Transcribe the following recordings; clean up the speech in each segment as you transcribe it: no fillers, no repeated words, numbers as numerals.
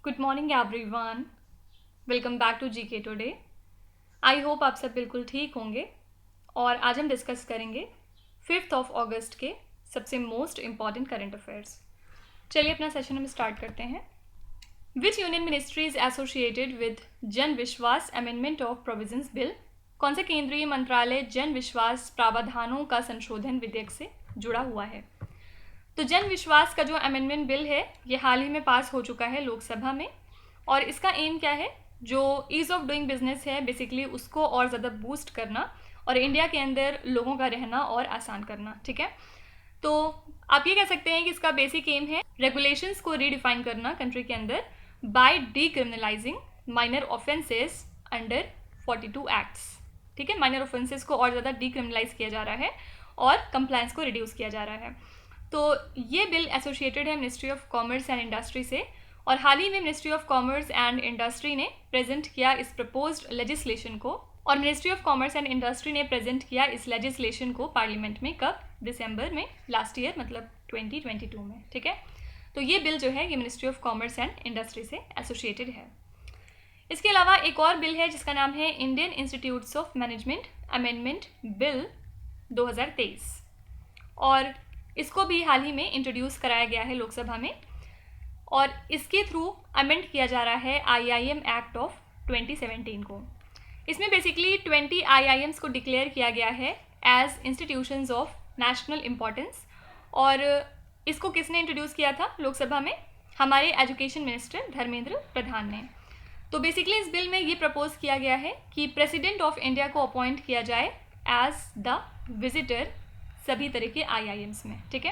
Good morning everyone. Welcome back to GK today. I hope आप सब बिल्कुल ठीक होंगे और आज हम डिस्कस करेंगे 5 अगस्त के सबसे मोस्ट इम्पॉर्टेंट करंट अफेयर्स। चलिए अपना सेशन हम स्टार्ट करते हैं। विच union ministry is associated with जन विश्वास अमेंडमेंट ऑफ प्रोविजंस बिल? कौन सा केंद्रीय मंत्रालय जन विश्वास प्रावधानों का संशोधन विधेयक से जुड़ा हुआ है? तो जन विश्वास का जो अमेंडमेंट बिल है ये हाल ही में पास हो चुका है लोकसभा में, और इसका एम क्या है? जो ईज़ ऑफ डूइंग बिजनेस है बेसिकली उसको और ज़्यादा बूस्ट करना और इंडिया के अंदर लोगों का रहना और आसान करना। ठीक है, तो आप ये कह सकते हैं कि इसका बेसिक एम है रेगुलेशंस को रीडिफाइन करना कंट्री के अंदर by decriminalising minor offences under 42 acts. ठीक है, माइनर ऑफेंसेस को और ज़्यादा डीक्रिमिनलाइज किया जा रहा है और कंप्लायंस को रिड्यूस किया जा रहा है। तो ये बिल एसोसिएटेड है ministry of commerce and industry से, और हाल ही में ministry of commerce and industry ने प्रेजेंट किया इस प्रपोज्ड लेजिस्लेशन को, और ministry of commerce and industry ने प्रेजेंट किया इस लेजिस्लेशन को पार्लियामेंट में कब? दिसंबर में लास्ट ईयर, मतलब 2022 में। ठीक है, तो ये बिल जो है ये ministry of commerce and industry से एसोसिएटेड है। इसके अलावा एक और बिल है जिसका नाम है Indian institutes of management amendment bill 2023, और इसको भी हाल ही में इंट्रोड्यूस कराया गया है लोकसभा में, और इसके थ्रू अमेंड किया जा रहा है IIM एक्ट ऑफ 2017 को। इसमें बेसिकली 20 IIMs को डिक्लेयर किया गया है as institutions of national importance, और इसको किसने इंट्रोड्यूस किया था लोकसभा में? हमारे एजुकेशन मिनिस्टर धर्मेंद्र प्रधान ने। तो बेसिकली इस बिल में ये प्रपोज किया गया है कि प्रेसिडेंट ऑफ इंडिया को अपॉइंट किया जाए एज द विजिटर सभी तरह के IIMs में। ठीक है,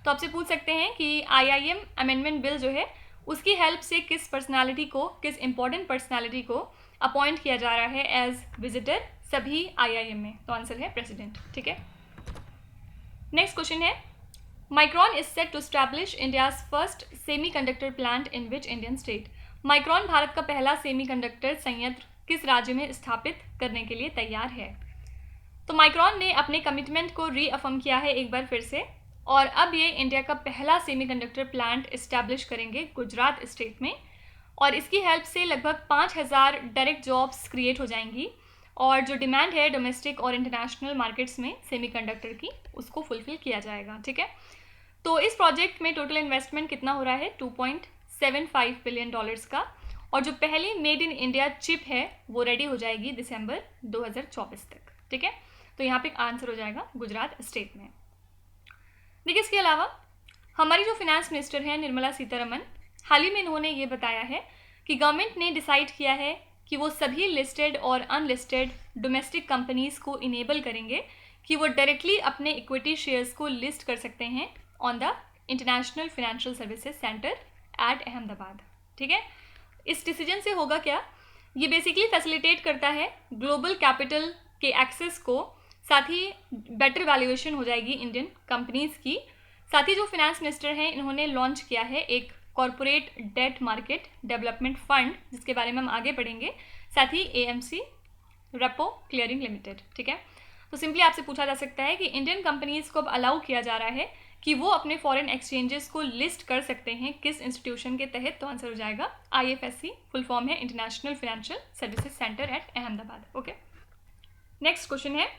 तो आपसे पूछ सकते हैं कि IIM अमेंडमेंट बिल जो है उसकी हेल्प से किस पर्सनालिटी को, किस इंपॉर्टेंट पर्सनालिटी को अपॉइंट किया जा रहा है एज विजिटर सभी IIM में? तो आंसर है प्रेसिडेंट। ठीक है, नेक्स्ट क्वेश्चन है Micron is set to establish India's first semiconductor plant in which Indian state? Micron Bharat का पहला सेमीकंडक्टर संयंत्र किस राज्य में स्थापित करने के लिए तैयार है? तो माइक्रॉन ने अपने कमिटमेंट को रीअफर्म किया है एक बार फिर से, और अब ये इंडिया का पहला सेमीकंडक्टर प्लांट इस्टेब्लिश करेंगे गुजरात स्टेट में, और इसकी हेल्प से लगभग 5000 डायरेक्ट जॉब्स क्रिएट हो जाएंगी, और जो डिमांड है डोमेस्टिक और इंटरनेशनल मार्केट्स में सेमीकंडक्टर की उसको फुलफिल किया जाएगा। ठीक है, तो इस प्रोजेक्ट में टोटल इन्वेस्टमेंट कितना हो रहा है? $2.75 बिलियन का, और जो पहली मेड इन इंडिया चिप है वो रेडी हो जाएगी दिसंबर 2024 तक। ठीक है, तो यहाँ पे आंसर हो जाएगा गुजरात स्टेट में। देखिए, इसके अलावा हमारी जो फिनेंस मिनिस्टर हैं निर्मला सीतारमन, हाल ही में इन्होंने ये बताया है कि गवर्नमेंट ने डिसाइड किया है कि वो सभी लिस्टेड और अनलिस्टेड डोमेस्टिक कंपनीज को इनेबल करेंगे कि वो डायरेक्टली अपने इक्विटी शेयर्स को लिस्ट कर सकते हैं on the international financial services centre at Ahmedabad. ठीक है, इस डिसीजन से होगा क्या? ये बेसिकली फैसिलिटेट करता है ग्लोबल कैपिटल के एक्सेस को, साथ ही बेटर वैल्यूएशन हो जाएगी इंडियन कंपनीज़ की। साथ ही जो फिनेंस मिनिस्टर हैं इन्होंने लॉन्च किया है एक corporate debt market development fund, जिसके बारे में हम आगे पढ़ेंगे, साथ ही AMC रेपो क्लियरिंग लिमिटेड। ठीक है, तो सिंपली आपसे पूछा जा सकता है कि इंडियन कंपनीज़ को अब अलाउ किया जा रहा है कि वो अपने फॉरेन एक्सचेंजेस को लिस्ट कर सकते हैं किस इंस्टीट्यूशन के तहत? तो आंसर हो जाएगा IFSC, फुल फॉर्म है international financial services centre at Ahmedabad. Okay, next question है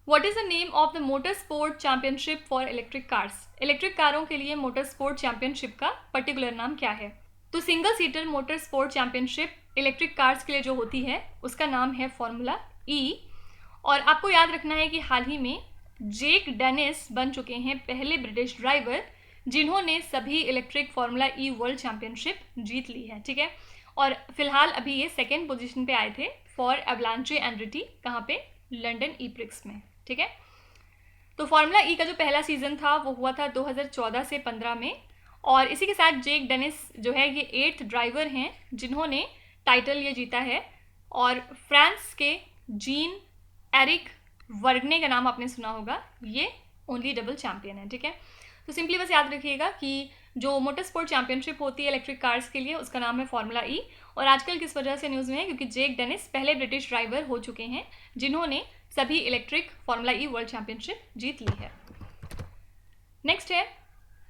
what is the name of the motor sport championship for electric cars? Electric कारों के लिए मोटर स्पोर्ट चैंपियनशिप का पर्टिकुलर नाम क्या है? तो single seater motor sport championship electric cars के लिए जो होती है उसका नाम है फॉर्मूला E, और आपको याद रखना है कि हाल ही में जेक डेनिस बन चुके हैं पहले ब्रिटिश ड्राइवर जिन्होंने सभी electric formula E world championship जीत ली है। ठीक है, और फिलहाल अभी ये सेकेंड पोजीशन पे आए थे फॉर एवलांचे एंड्रिटी, कहाँ पे? लंदन E-प्रिक्स में। ठीक है, तो फॉर्मूला E का जो पहला सीजन था वो हुआ था 2014 से 15 में, और इसी के साथ जेक डेनिस जो है ये 8th ड्राइवर हैं जिन्होंने टाइटल ये जीता है, और फ्रांस के जीन एरिक वर्गने का नाम आपने सुना होगा, ये ओनली डबल चैंपियन है। ठीक है, तो सिंपली बस याद रखिएगा कि जो मोटर स्पोर्ट चैंपियनशिप होती है इलेक्ट्रिक कार्स के लिए उसका नाम है फॉर्मूला E, और आजकल किस वजह से न्यूज़ में है? क्योंकि जेक डेनिस पहले ब्रिटिश ड्राइवर हो चुके हैं जिन्होंने सभी electric formula E world championship जीत ली है। नेक्स्ट है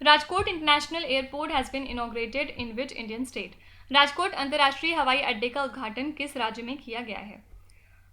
Rajkot international airport has been inaugurated in which Indian state? राजकोट अंतर्राष्ट्रीय हवाई अड्डे का उद्घाटन किस राज्य में किया गया है?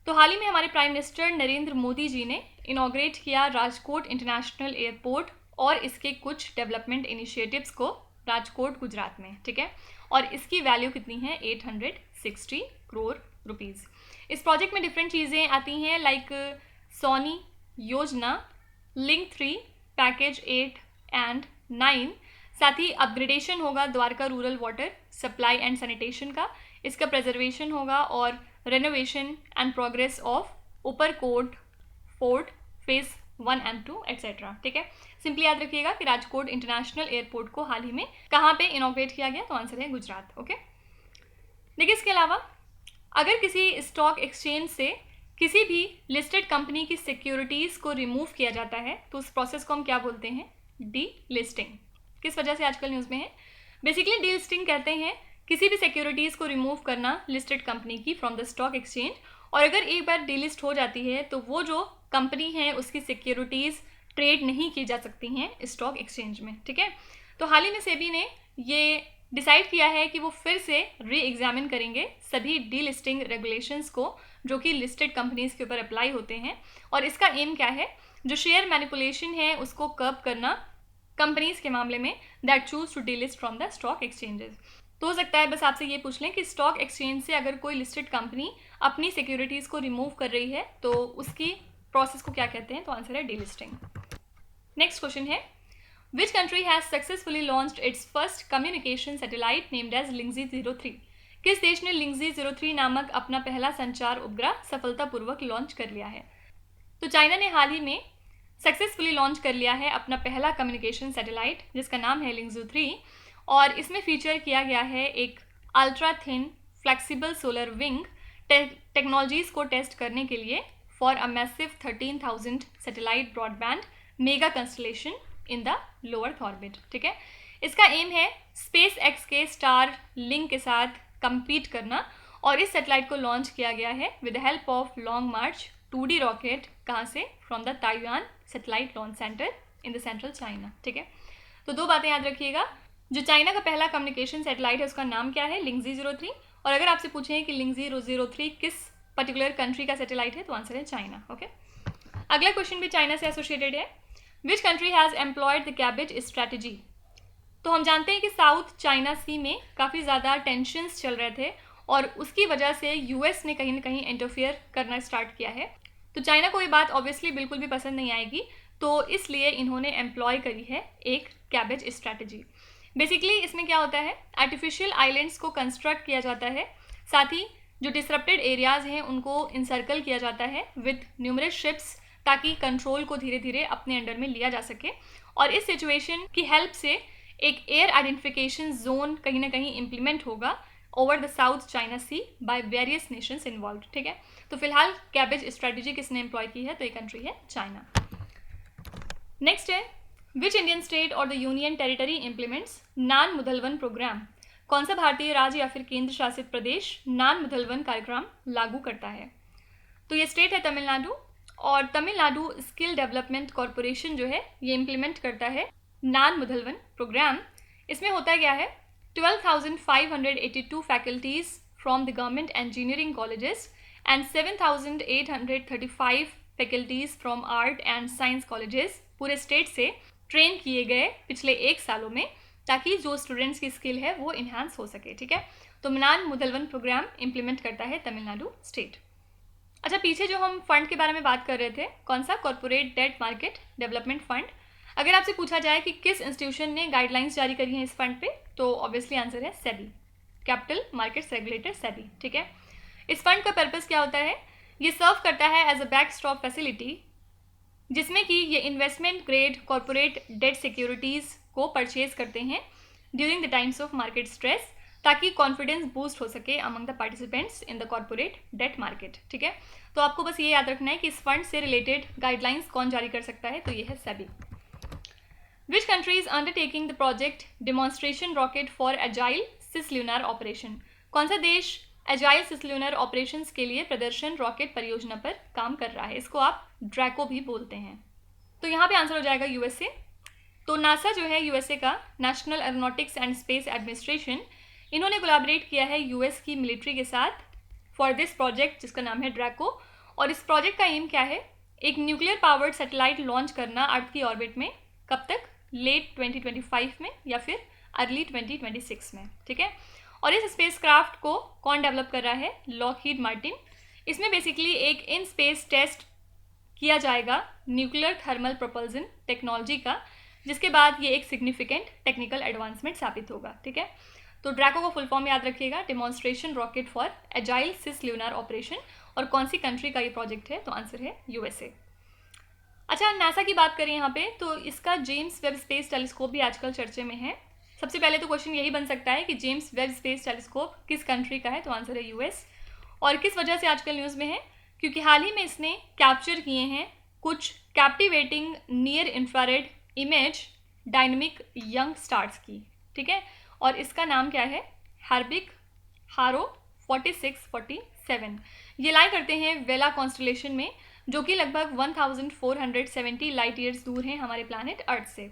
तो हाल ही में हमारे प्राइम मिनिस्टर नरेंद्र मोदी जी ने इनॉग्रेट किया राजकोट इंटरनेशनल एयरपोर्ट और इसके कुछ डेवलपमेंट इनिशिएटिव्स को राजकोट गुजरात में, ठीक है। और इसकी वैल्यू कितनी है? 860 करोड़ रुपीज़। इस प्रोजेक्ट में डिफरेंट चीज़ें आती हैं लाइक सोनी योजना, लिंक 3, पैकेज 8 एंड 9, साथ ही अपग्रेडेशन होगा Dwarka rural water supply and sanitation का, इसका प्रेजर्वेशन होगा और renovation and progress of Uparkot fort phase 1 and 2 etcetera, ठीक है। सिंपली याद रखिएगा कि राजकोट इंटरनेशनल एयरपोर्ट को हाल ही में कहाँ पे इनॉग्रेट किया गया? तो आंसर है गुजरात, ओके। देखिए इसके अलावा अगर किसी स्टॉक एक्सचेंज से किसी भी लिस्टेड कंपनी की सिक्योरिटीज़ को रिमूव किया जाता है तो उस प्रोसेस को हम क्या बोलते हैं? D listing. किस वजह से आजकल न्यूज़ में है? बेसिकली डी लिस्टिंग कहते हैं किसी भी सिक्योरिटीज़ को रिमूव करना लिस्टेड कंपनी की फ्रॉम द स्टॉक एक्सचेंज, और अगर एक बार डीलिस्ट हो जाती है तो वो जो कंपनी है उसकी सिक्योरिटीज़ ट्रेड नहीं की जा सकती हैं स्टॉक एक्सचेंज में, ठीक है। तो हाल ही में सेबी ने ये डिसाइड किया है कि वो फिर से री एग्जामिन करेंगे सभी डी लिस्टिंग रेगुलेशंस को जो कि लिस्टेड कंपनीज़ के ऊपर अप्लाई होते हैं, और इसका एम क्या है? जो शेयर मैनिपुलेशन है उसको कर्ब करना कंपनीज़ के मामले में that choose to delist from the stock exchanges. तो हो सकता है बस आपसे ये पूछ लें कि स्टॉक एक्सचेंज से अगर कोई लिस्टेड कंपनी अपनी सिक्योरिटीज़ को रिमूव कर रही है तो उसकी प्रोसेस को क्या कहते हैं? तो आंसर है डीलिस्टिंग। नेक्स्ट क्वेश्चन है, which country has successfully launched its first communication satellite named as Lingji 03? किस देश ने लिंगजी 03 नामक अपना पहला संचार उपग्रह सफलतापूर्वक लॉन्च कर लिया है? तो चाइना ने हाल ही में सक्सेसफुली लॉन्च कर लिया है अपना पहला कम्युनिकेशन सैटेलाइट जिसका नाम है लिंगजी 3, और इसमें फीचर किया गया है एक ultra thin flexible solar wing technologies को टेस्ट करने के लिए for a massive 13,000 satellite broadband mega constellation in the low earth orbit, ठीक है। इसका एम है स्पेस एक्स के स्टार लिंक के साथ compete करना, और इस सैटेलाइट को लॉन्च किया गया है with the help of long March 2D rocket, कहाँ से? From the Taiwan satellite launch centre in the central China, ठीक है। तो दो बातें याद रखिएगा, जो चाइना का पहला कम्युनिकेशन सैटेलाइट है उसका नाम क्या है? लिंगजी 03, और अगर आपसे पूछें कि लिंगजी 03 किस पर्टिकुलर कंट्री का सैटेलाइट है तो आंसर है चाइना, ओके। अगला क्वेश्चन भी चाइना से एसोसिएटेड है, which country has employed the cabbage strategy? तो हम जानते हैं कि साउथ चाइना सी में काफ़ी ज़्यादा टेंशन्स चल रहे थे और उसकी वजह से यूएस ने कहीं ना कहीं इंटरफियर करना स्टार्ट किया है। तो चाइना को ये बात ऑब्वियसली बिल्कुल भी पसंद नहीं आएगी, तो इसलिए इन्होंने एम्प्लॉय करी है एक कैबेज स्ट्रैटेजी। बेसिकली इसमें क्या होता है, आर्टिफिशियल आइलैंड्स को कंस्ट्रक्ट किया जाता है, साथ ही जो डिसरप्टेड एरियाज़ हैं उनको इंसर्कल किया जाता है विद न्यूमरस शिप्स, ताकि कंट्रोल को धीरे धीरे अपने अंडर में लिया जा सके। और इस सिचुएशन की हेल्प से एक एयर आइडेंटिफिकेशन जोन कहीं ना कहीं इम्प्लीमेंट होगा over the South China Sea by various nations involve, ठीक है। तो फिलहाल कैबेज स्ट्रैटेजी किसने एम्प्लॉय की है? तो ये कंट्री है चाइना। नेक्स्ट है, विच इंडियन स्टेट और the union territory implements Naan Mudhalvan programme? कौन सा भारतीय राज्य या फिर केंद्र शासित प्रदेश नान मुदलवन कार्यक्रम लागू करता है? तो ये स्टेट है तमिलनाडु, और तमिलनाडु स्किल डेवलपमेंट कॉरपोरेशन जो है ये इम्प्लीमेंट करता है नान मुदलवन प्रोग्राम। इसमें होता क्या है, 12,582 faculties from the government engineering colleges and 7,835 faculties from art and science colleges पूरे स्टेट से ट्रेन किए गए पिछले 1 सालों में, ताकि जो स्टूडेंट्स की स्किल है वो इन्हांस हो सके, ठीक है। तो नान मुदलवन प्रोग्राम इम्प्लीमेंट करता है तमिलनाडु स्टेट। अच्छा, पीछे जो हम फंड के बारे में बात कर रहे थे, कौन सा? Corporate debt market development fund. अगर आपसे पूछा जाए कि किस इंस्टीट्यूशन ने गाइडलाइंस जारी करी हैं इस फंड पे, तो ऑब्वियसली आंसर है SEBI, capital markets regulator SEBI, ठीक है। इस फंड का पर्पस क्या होता है? ये सर्व करता है एज अ बैकस्टॉप फैसिलिटी, जिसमें कि ये investment grade corporate debt securities को परचेज करते हैं during the times of market stress, ताकि कॉन्फिडेंस बूस्ट हो सके among the participants in the corporate debt market, ठीक है। तो आपको बस ये याद रखना है कि इस फंड से रिलेटेड गाइडलाइंस कौन जारी कर सकता है, तो ये है SEBI. Which country is undertaking the project demonstration rocket for agile cislunar operation? कौन सा देश एजाइल सिसल्यूनार ऑपरेशंस के लिए प्रदर्शन रॉकेट परियोजना पर काम कर रहा है? इसको आप ड्रैको भी बोलते हैं। तो यहाँ पे आंसर हो जाएगा यूएसए। तो नासा जो है यूएसए का, national aeronautics and space administration, इन्होंने कोलैबोरेट किया है यूएस की मिलिट्री के साथ फॉर दिस प्रोजेक्ट जिसका नाम है ड्रैको। और इस प्रोजेक्ट का एम क्या है, एक न्यूक्लियर पावर्ड सैटेलाइट लॉन्च करना अर्थ की ऑर्बिट में, कब तक, लेट 2025 में या फिर अर्ली 2026 में, ठीक है। और इस स्पेसक्राफ्ट को कौन डेवलप कर रहा है, लॉकहीड मार्टिन। इसमें बेसिकली एक इन स्पेस टेस्ट किया जाएगा न्यूक्लियर थर्मल प्रोपल्जन टेक्नोलॉजी का, जिसके बाद ये एक सिग्निफिकेंट टेक्निकल एडवांसमेंट साबित होगा, ठीक है। तो ड्रैको को फुल फॉर्म याद रखिएगा, demonstration rocket for agile cislunar operation. और कौन सी कंट्री का ये प्रोजेक्ट है, तो आंसर है यूएसए। अच्छा, नासा की बात करें यहाँ पे, तो इसका जेम्स वेब स्पेस टेलीस्कोप भी आजकल चर्चे में है। सबसे पहले तो क्वेश्चन यही बन सकता है कि जेम्स वेब स्पेस टेलीस्कोप किस कंट्री का है, तो आंसर है यूएस। और किस वजह से आजकल न्यूज़ में है, क्योंकि हाल ही में इसने कैप्चर किए हैं कुछ captivating near infrared image dynamic young stars की, ठीक है। और इसका नाम क्या है, हैर्बिग हारो 4647। ये लाई करते हैं वेला कॉन्स्टलेशन में, जो कि लगभग 1470 लाइट ईयर्स दूर हैं हमारे प्लैनेट अर्थ से।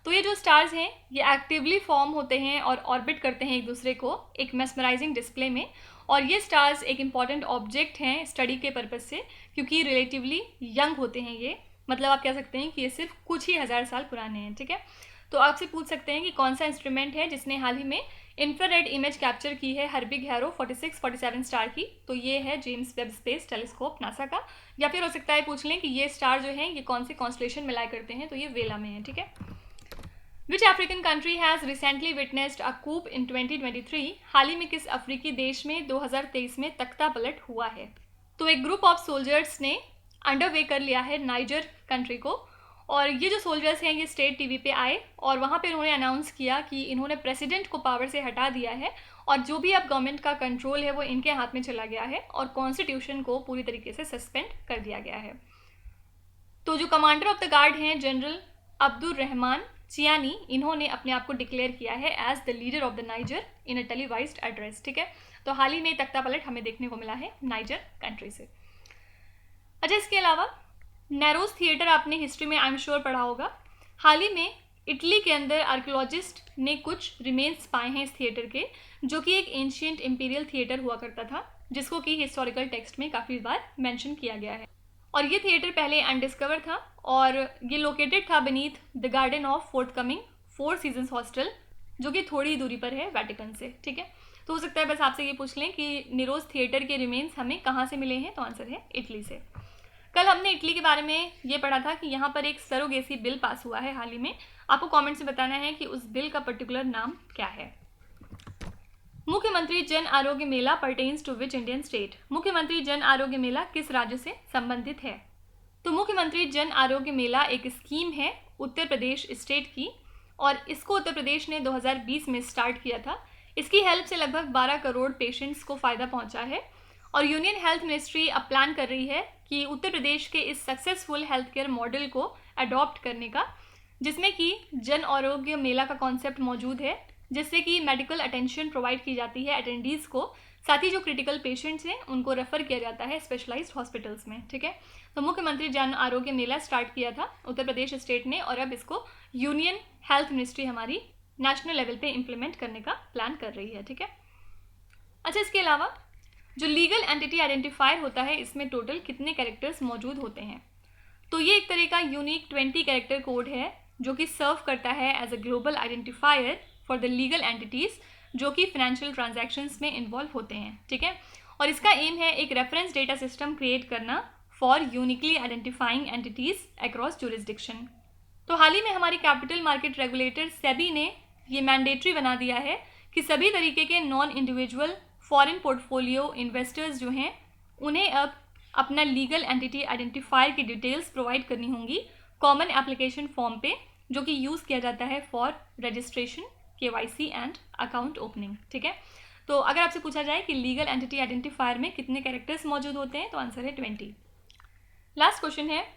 तो ये जो स्टार्स हैं ये एक्टिवली फॉर्म होते हैं और ऑर्बिट करते हैं एक दूसरे को एक मेस्मराइजिंग डिस्प्ले में। और ये स्टार्स एक इम्पॉर्टेंट ऑब्जेक्ट हैं स्टडी के पर्पज़ से, क्योंकि रिलेटिवली यंग होते हैं ये, मतलब आप कह सकते हैं कि ये सिर्फ कुछ ही हज़ार साल पुराने हैं, ठीक है। तो आपसे पूछ सकते हैं कि कौन सा इंस्ट्रूमेंट है जिसने हाल ही में इंफ्रारेड इमेज कैप्चर की है हैर्बिग हैरो 4647 स्टार की, तो ये है James Webb space telescope NASA का। या फिर हो सकता है पूछ लें कि ये स्टार जो हैं ये कौन से कॉन्स्टलेशन में लाई करते हैं, तो ये वेला में है, ठीक है। Which African country has recently witnessed a coup in 2023। हाल ही में किस अफ्रीकी देश में 2023 में तख्ता पलट हुआ है, तो एक ग्रुप ऑफ सोल्जर्स ने अंडरवे कर लिया है नाइजर कंट्री को। और ये जो सोल्जर्स हैं ये स्टेट टीवी पे आए और वहाँ पे उन्होंने अनाउंस किया कि इन्होंने प्रेसिडेंट को पावर से हटा दिया है और जो भी अब गवर्नमेंट का कंट्रोल है वो इनके हाथ में चला गया है और कॉन्स्टिट्यूशन को पूरी तरीके से सस्पेंड कर दिया गया है। तो जो कमांडर ऑफ द गार्ड हैं जनरल अब्दुल रहमान चियानी, इन्होंने अपने आप को डिक्लेयर किया है as the leader of the Niger in a televised address, ठीक है। तो हाल ही में तख्ता पलट हमें देखने को मिला है नाइजर कंट्री से। अच्छा, इसके अलावा नैरोज थिएटर आपने हिस्ट्री में आई एम श्योर पढ़ा होगा। हाल ही में इटली के अंदर आर्कियोलॉजिस्ट ने कुछ रिमेन्स पाए हैं इस थिएटर के, जो कि एक एंशियंट इंपीरियल थिएटर हुआ करता था, जिसको कि हिस्टोरिकल टेक्स्ट में काफ़ी बार मेंशन किया गया है। और ये थिएटर पहले अनडिस्कवर था और ये लोकेटेड था beneath the garden of forthcoming four seasons hostel, जो कि थोड़ी दूरी पर है वेटिकन से, ठीक है। तो हो सकता है बस आपसे ये पूछ लें कि नेरोज थिएटर के रिमेन्स हमें कहाँ से मिले हैं, तो आंसर है इटली से। कल हमने इटली के बारे में ये पढ़ा था कि यहाँ पर एक सरोगेसी बिल पास हुआ है हाल ही में। आपको कमेंट से बताना है कि उस बिल का पर्टिकुलर नाम क्या है। Mukhyamantri Jan Arogya Mela pertains to which Indian state. Mukhyamantri Jan Arogya मेला किस राज्य से संबंधित है, तो मुख्यमंत्री जन आरोग्य मेला एक स्कीम है उत्तर प्रदेश स्टेट की और इसको उत्तर प्रदेश ने 2020 में स्टार्ट किया था। इसकी हेल्प से लगभग 12 करोड़ पेशेंट्स को फ़ायदा पहुंचा है और यूनियन हेल्थ मिनिस्ट्री अब प्लान कर रही है कि उत्तर प्रदेश के इस सक्सेसफुल हेल्थ केयर मॉडल को अडॉप्ट करने का, जिसमें कि जन आरोग्य मेला का कॉन्सेप्ट मौजूद है, जिससे कि मेडिकल अटेंशन प्रोवाइड की जाती है अटेंडीज़ को, साथ ही जो क्रिटिकल पेशेंट्स हैं उनको रेफ़र किया जाता है स्पेशलाइज्ड हॉस्पिटल्स में, ठीक है। तो मुख्यमंत्री जन आरोग्य मेला स्टार्ट किया था उत्तर प्रदेश स्टेट ने और अब इसको यूनियन हेल्थ मिनिस्ट्री हमारी नेशनल लेवल पे इम्प्लीमेंट करने का प्लान कर रही है, ठीक है। अच्छा, इसके अलावा जो लीगल एंटिटी आइडेंटिफायर होता है इसमें टोटल कितने कैरेक्टर्स मौजूद होते हैं, तो ये एक तरह का यूनिक 20 कैरेक्टर कोड है जो कि सर्व करता है as a global identifier for the legal entities जो कि फाइनेंशियल ट्रांजैक्शंस में इन्वॉल्व होते हैं, ठीक है। और इसका एम है एक रेफरेंस डेटा सिस्टम क्रिएट करना for uniquely identifying entities across jurisdiction. तो हाल ही में हमारी कैपिटल मार्केट रेगुलेटर सेबी ने ये मैंडेटरी बना दिया है कि सभी तरीके के non individual foreign portfolio investors जो हैं उन्हें अब अपना लीगल एंटिटी आइडेंटिफायर की डिटेल्स प्रोवाइड करनी होंगी कॉमन एप्लीकेशन फॉर्म पे, जो कि यूज़ किया जाता है for registration, KYC and account opening, ठीक है। तो अगर आपसे पूछा जाए कि लीगल एंटिटी आइडेंटिफायर में कितने कैरेक्टर्स मौजूद होते हैं, तो आंसर है 20। लास्ट क्वेश्चन है,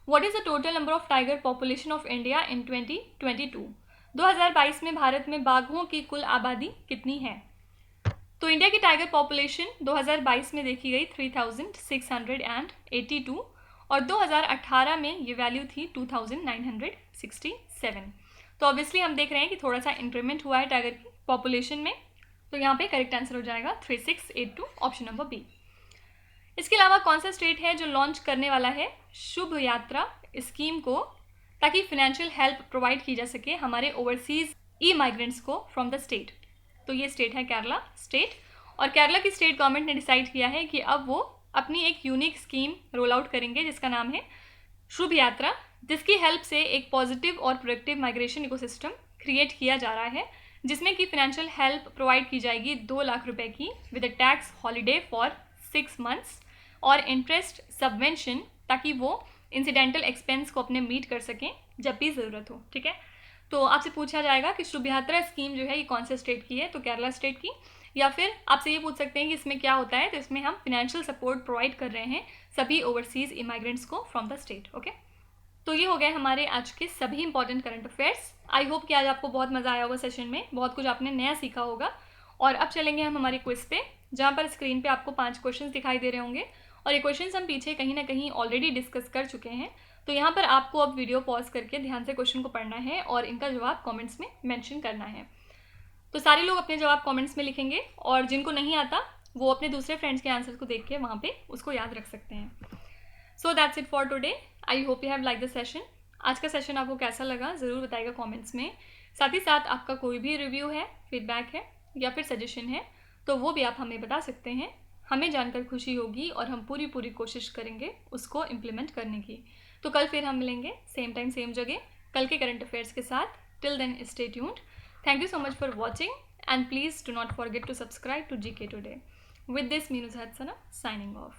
what is the total number of tiger population of India in 2022। 2022 में भारत में बाघों की कुल आबादी कितनी है, तो इंडिया की टाइगर पॉपुलेशन 2022 में देखी गई 3682 और 2018 में ये वैल्यू थी 2967। तो ऑब्वियसली हम देख रहे हैं कि थोड़ा सा इंक्रीमेंट हुआ है टाइगर की पॉपुलेशन में। तो यहाँ पे करेक्ट आंसर हो जाएगा 3682 ऑप्शन नंबर बी। इसके अलावा कौन सा स्टेट है जो लॉन्च करने वाला है शुभ यात्रा स्कीम को, ताकि फाइनेंशियल हेल्प प्रोवाइड की जा सके हमारे ओवरसीज ई माइग्रेंट्स को फ्रॉम द स्टेट? तो ये स्टेट है केरला स्टेट। और केरला की स्टेट गवर्नमेंट ने डिसाइड किया है कि अब वो अपनी एक यूनिक स्कीम रोल आउट करेंगे जिसका नाम है शुभ यात्रा, जिसकी हेल्प से एक पॉजिटिव और प्रोडक्टिव माइग्रेशन इकोसिस्टम क्रिएट किया जा रहा है, जिसमें कि फाइनेंशियल हेल्प प्रोवाइड की जाएगी 2 लाख रुपए की with a tax holiday for 6 months और इंटरेस्ट सबवेंशन, ताकि वो इंसिडेंटल एक्सपेंस को अपने मीट कर सकें जब भी ज़रूरत हो। ठीक है, तो आपसे पूछा जाएगा कि शुभ यात्रा स्कीम जो है ये कौन से स्टेट की है, तो केरला स्टेट की। या फिर आपसे ये पूछ सकते हैं कि इसमें क्या होता है, तो इसमें हम फाइनेंशियल सपोर्ट प्रोवाइड कर रहे हैं सभी ओवरसीज इमाइग्रेंट्स को फ्रॉम द स्टेट। ओके, तो ये हो गए हमारे आज के सभी important current affairs. I hope कि आज आपको बहुत मज़ा आया होगा सेशन में, बहुत कुछ आपने नया सीखा होगा। और अब चलेंगे हम हमारे क्विज पे, जहाँ पर स्क्रीन पे आपको 5 क्वेश्चंस दिखाई दे रहे होंगे और ये क्वेश्चंस हम पीछे कहीं ना कहीं ऑलरेडी डिस्कस कर चुके हैं। तो यहाँ पर आपको अब वीडियो पॉज करके ध्यान से क्वेश्चन को पढ़ना है और इनका जवाब कमेंट्स में मेंशन करना है। तो सारे लोग अपने जवाब कमेंट्स में लिखेंगे और जिनको नहीं आता वो अपने दूसरे फ्रेंड्स के आंसर्स को देख के वहाँ पे उसको याद रख सकते हैं। So that's it for today. I hope you have like the session. आज का सेशन आपको कैसा लगा ज़रूर बताइएगा कमेंट्स में। साथ ही साथ आपका कोई भी रिव्यू है, फीडबैक है या फिर सजेशन है तो वो भी आप हमें बता सकते हैं। हमें जानकर खुशी होगी और हम पूरी कोशिश करेंगे उसको इम्प्लीमेंट करने की। तो कल फिर हम मिलेंगे सेम टाइम सेम जगह कल के करंट अफेयर्स के साथ। Till then stay tuned. Thank you so much for watching and please do not forget to subscribe to GK Today. With this, Meenuz Hadsana signing off.